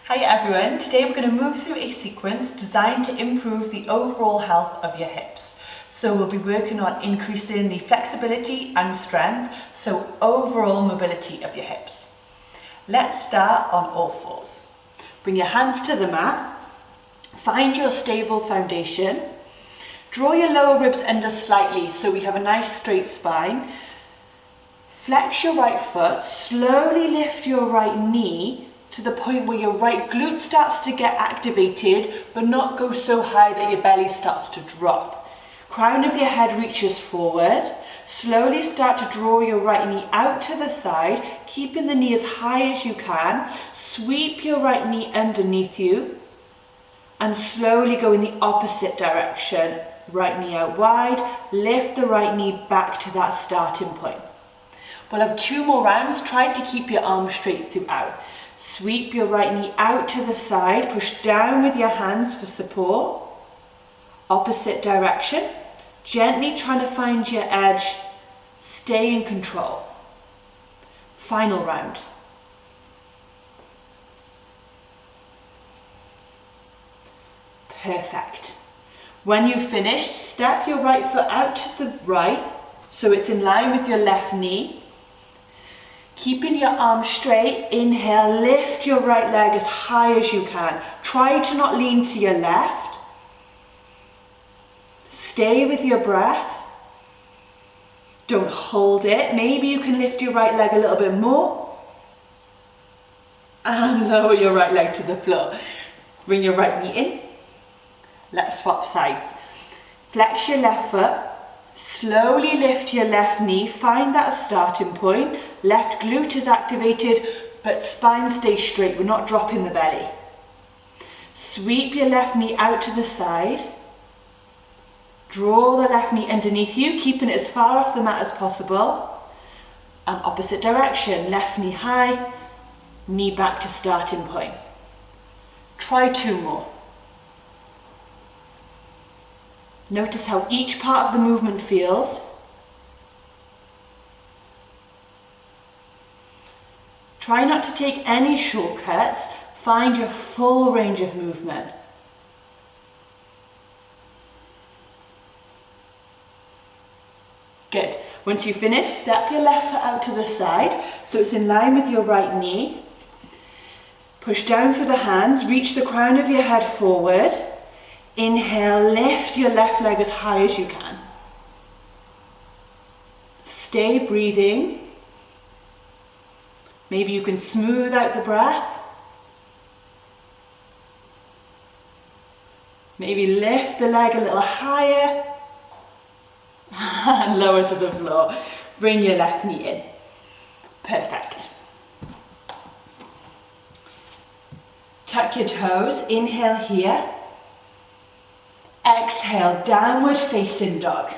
Hi everyone, today we're going to move through a sequence designed to improve the overall health of your hips. So we'll be working on increasing the flexibility and strength, so overall mobility of your hips. Let's start on all fours. Bring your hands to the mat, find your stable foundation, draw your lower ribs under slightly so we have a nice straight spine. Flex your right foot, slowly lift your right knee to the point where your right glute starts to get activated, but not go so high that your belly starts to drop. Crown of your head reaches forward. Slowly start to draw your right knee out to the side, keeping the knee as high as you can. Sweep your right knee underneath you and slowly go in the opposite direction. Right knee out wide, lift the right knee back to that starting point. We'll have 2 more rounds. Try to keep your arms straight throughout. Sweep your right knee out to the side, push down with your hands for support. Opposite direction, gently trying to find your edge, stay in control. Final round. Perfect. When you've finished, step your right foot out to the right, so it's in line with your left knee. Keeping your arms straight, inhale, lift your right leg as high as you can. Try to not lean to your left. Stay with your breath. Don't hold it. Maybe you can lift your right leg a little bit more. And lower your right leg to the floor. Bring your right knee in. Let's swap sides. Flex your left foot. Slowly lift your left knee, find that starting point. Left glute is activated, but spine stays straight. We're not dropping the belly. Sweep your left knee out to the side. Draw the left knee underneath you, keeping it as far off the mat as possible. And opposite direction, left knee high, knee back to starting point. Try 2 more. Notice how each part of the movement feels. Try not to take any shortcuts. Find your full range of movement. Good. Once you finish, step your left foot out to the side so it's in line with your right knee. Push down through the hands, reach the crown of your head forward. Inhale, lift your left leg as high as you can. Stay breathing. Maybe you can smooth out the breath. Maybe lift the leg a little higher and lower to the floor. Bring your left knee in. Perfect. Tuck your toes. Inhale here. Exhale, downward facing dog.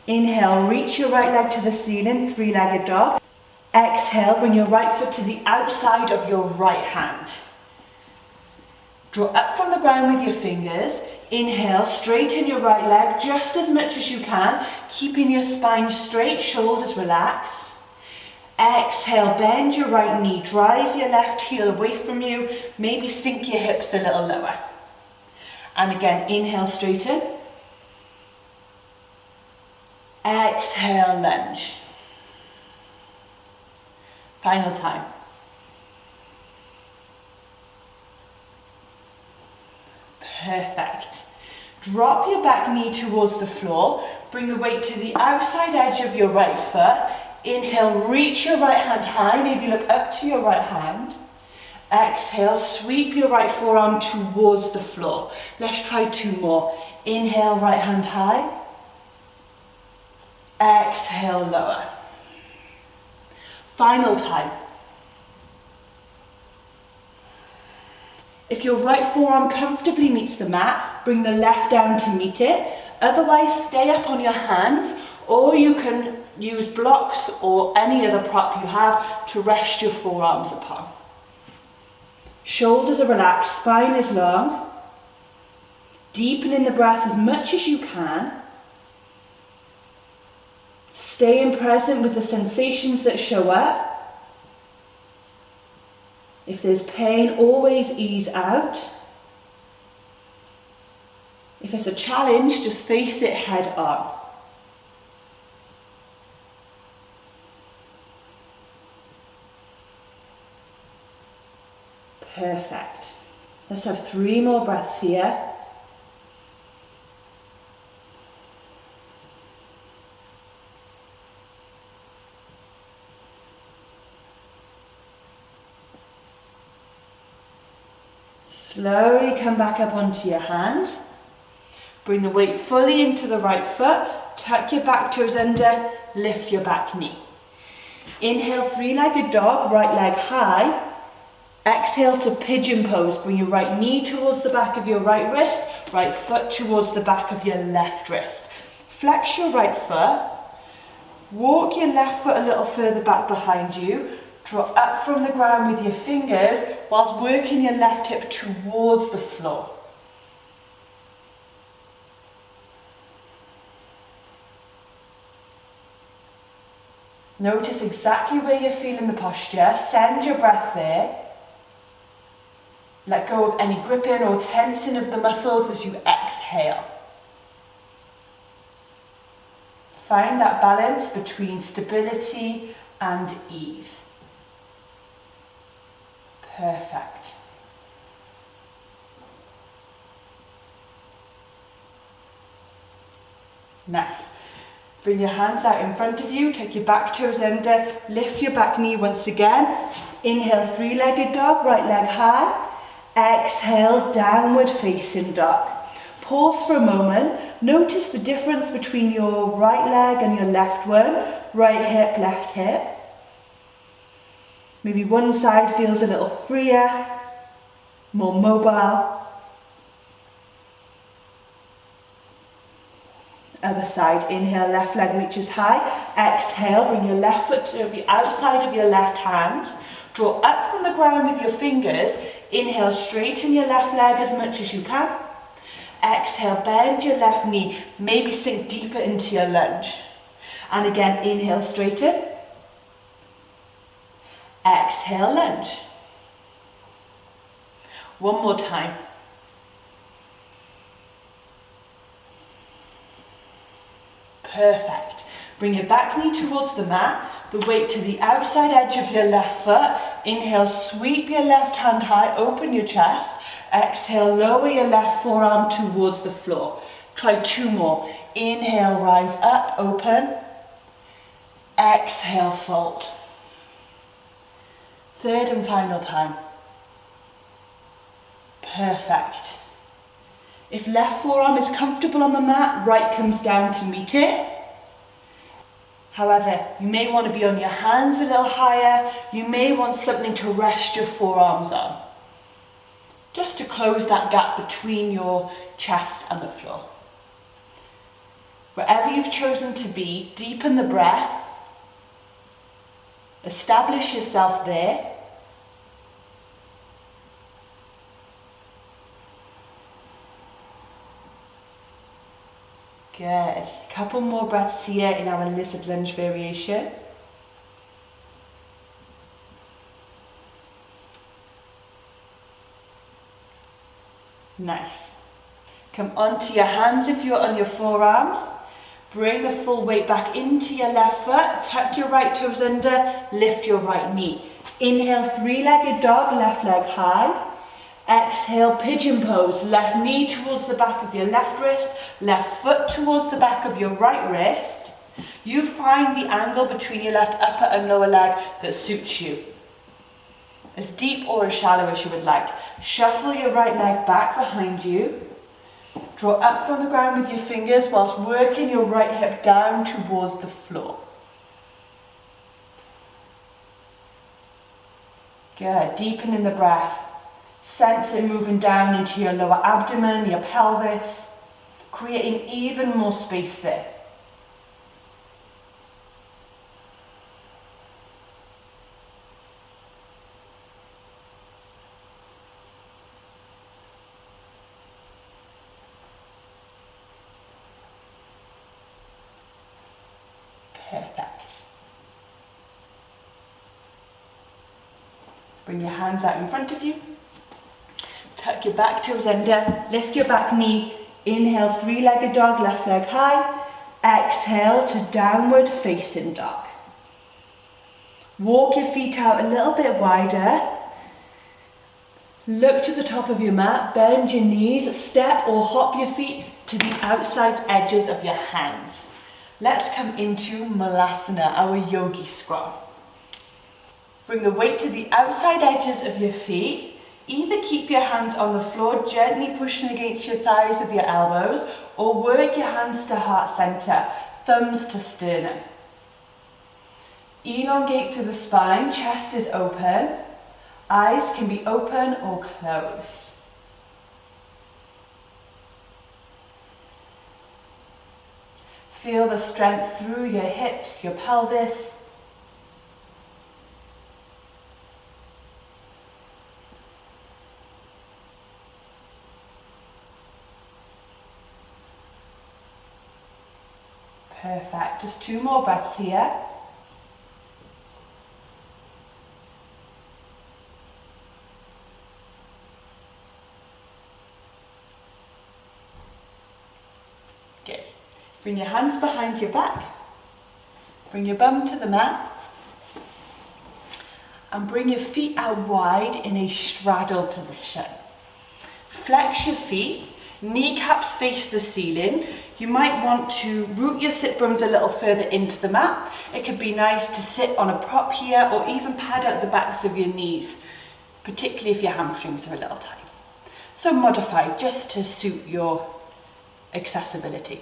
Inhale, reach your right leg to the ceiling, 3-legged dog. Exhale, bring your right foot to the outside of your right hand. Draw up from the ground with your fingers. Inhale, straighten your right leg just as much as you can, keeping your spine straight, shoulders relaxed. Exhale, bend your right knee, drive your left heel away from you, maybe sink your hips a little lower. And again, inhale, straighten. Exhale, lunge. Final time. Perfect. Drop your back knee towards the floor, bring the weight to the outside edge of your right foot. Inhale, reach your right hand high, maybe look up to your right hand. Exhale, sweep your right forearm towards the floor. Let's try 2 more. Inhale, right hand high. Exhale, lower. Final time. If your right forearm comfortably meets the mat, bring the left down to meet it. Otherwise, stay up on your hands, or you can use blocks or any other prop you have to rest your forearms upon. Shoulders are relaxed, spine is long. Deepening the breath as much as you can. Staying present with the sensations that show up. If there's pain, always ease out. If it's a challenge, just face it head on. Perfect. Let's have 3 more breaths here. Slowly come back up onto your hands. Bring the weight fully into the right foot. Tuck your back toes under. Lift your back knee. Inhale, 3-legged dog, right leg high. Exhale to pigeon pose. Bring your right knee towards the back of your right wrist. Right foot towards the back of your left wrist. Flex your right foot. Walk your left foot a little further back behind you. Draw up from the ground with your fingers whilst working your left hip towards the floor. Notice exactly where you're feeling the posture. Send your breath there. Let go of any gripping or tensing of the muscles as you exhale. Find that balance between stability and ease. Perfect. Nice. Bring your hands out in front of you, take your back toes under, lift your back knee once again. Inhale, 3-legged dog, right leg high. Exhale, downward facing dog. Pause for a moment. Notice the difference between your right leg and your left one. Right hip, left hip. Maybe one side feels a little freer, more mobile. Other side, inhale, left leg reaches high. Exhale, bring your left foot to the outside of your left hand. Draw up from the ground with your fingers. Inhale, straighten your left leg as much as you can. Exhale, bend your left knee. Maybe sink deeper into your lunge. And again, inhale, straighten. Exhale, lunge. One more time. Perfect. Bring your back knee towards the mat, the weight to the outside edge of your left foot. Inhale, sweep your left hand high, open your chest. Exhale, lower your left forearm towards the floor. Try 2 more. Inhale, rise up, open. Exhale, fold. 3rd and final time. Perfect. If left forearm is comfortable on the mat, right comes down to meet it. However, you may want to be on your hands a little higher. You may want something to rest your forearms on, just to close that gap between your chest and the floor. Wherever you've chosen to be, deepen the breath. Establish yourself there. Good. A couple more breaths here in our lizard lunge variation. Nice. Come onto your hands if you're on your forearms. Bring the full weight back into your left foot. Tuck your right toes under. Lift your right knee. Inhale, 3-legged dog, left leg high. Exhale, pigeon pose. Left knee towards the back of your left wrist. Left foot towards the back of your right wrist. You find the angle between your left upper and lower leg that suits you. As deep or as shallow as you would like. Shuffle your right leg back behind you. Draw up from the ground with your fingers whilst working your right hip down towards the floor. Good. Deepen in the breath. Sense it moving down into your lower abdomen, your pelvis, creating even more space there. Perfect. Bring your hands out in front of you. Tuck your back toes under. Lift your back knee. Inhale, three-legged dog, left leg high. Exhale to downward facing dog. Walk your feet out a little bit wider. Look to the top of your mat. Bend your knees. Step or hop your feet to the outside edges of your hands. Let's come into Malasana, our yogi squat. Bring the weight to the outside edges of your feet. Either keep your hands on the floor, gently pushing against your thighs with your elbows, or work your hands to heart center, thumbs to sternum. Elongate through the spine, chest is open. Eyes can be open or closed. Feel the strength through your hips, your pelvis. Perfect. Just 2 more breaths here. Good. Bring your hands behind your back. Bring your bum to the mat. And bring your feet out wide in a straddle position. Flex your feet. Kneecaps face the ceiling. You might want to root your sit bones a little further into the mat. It could be nice to sit on a prop here or even pad out the backs of your knees, particularly if your hamstrings are a little tight. So modify just to suit your accessibility.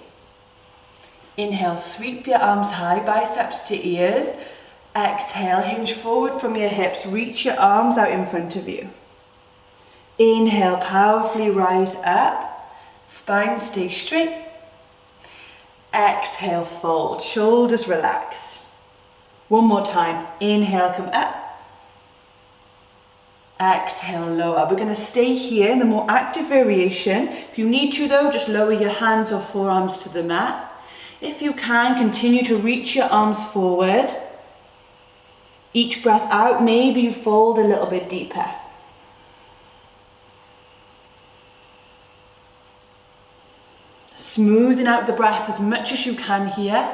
Inhale, sweep your arms high, biceps to ears. Exhale, hinge forward from your hips, reach your arms out in front of you. Inhale, powerfully rise up. Spine stays straight. Exhale, fold. Shoulders relax. One more time. Inhale, come up. Exhale, lower. We're going to stay here in the more active variation. If you need to though, just lower your hands or forearms to the mat. If you can, continue to reach your arms forward. Each breath out, maybe you fold a little bit deeper. Smoothing out the breath as much as you can here.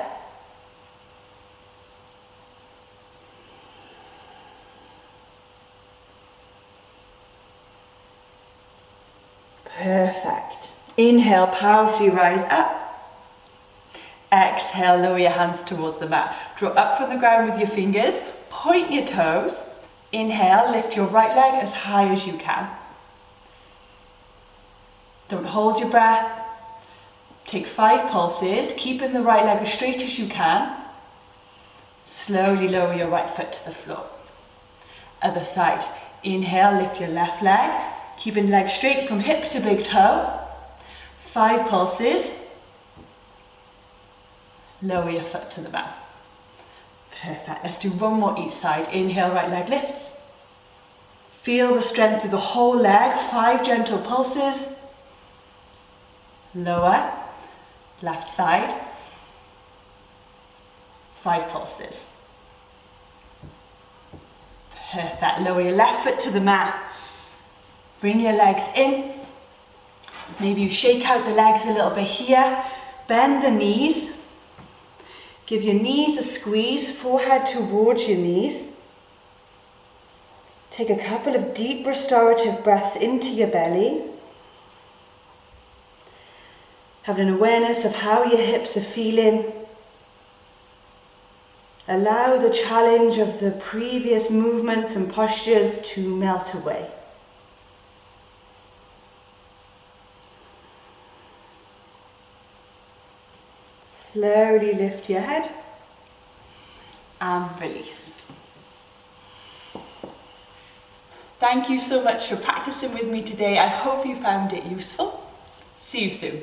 Perfect. Inhale, powerfully rise up. Exhale, lower your hands towards the mat. Draw up from the ground with your fingers. Point your toes. Inhale, lift your right leg as high as you can. Don't hold your breath. Take 5 pulses, keeping the right leg as straight as you can. Slowly lower your right foot to the floor. Other side. Inhale, lift your left leg, keeping the leg straight from hip to big toe. 5 pulses. Lower your foot to the mat. Perfect. Let's do 1 more each side. Inhale, right leg lifts. Feel the strength of the whole leg. 5 gentle pulses. Lower. Left side. 5 pulses. Perfect. Lower your left foot to the mat. Bring your legs in. Maybe you shake out the legs a little bit here. Bend the knees. Give your knees a squeeze, forehead towards your knees. Take a couple of deep restorative breaths into your belly. Have an awareness of how your hips are feeling. Allow the challenge of the previous movements and postures to melt away. Slowly lift your head and release. Thank you so much for practicing with me today. I hope you found it useful. See you soon.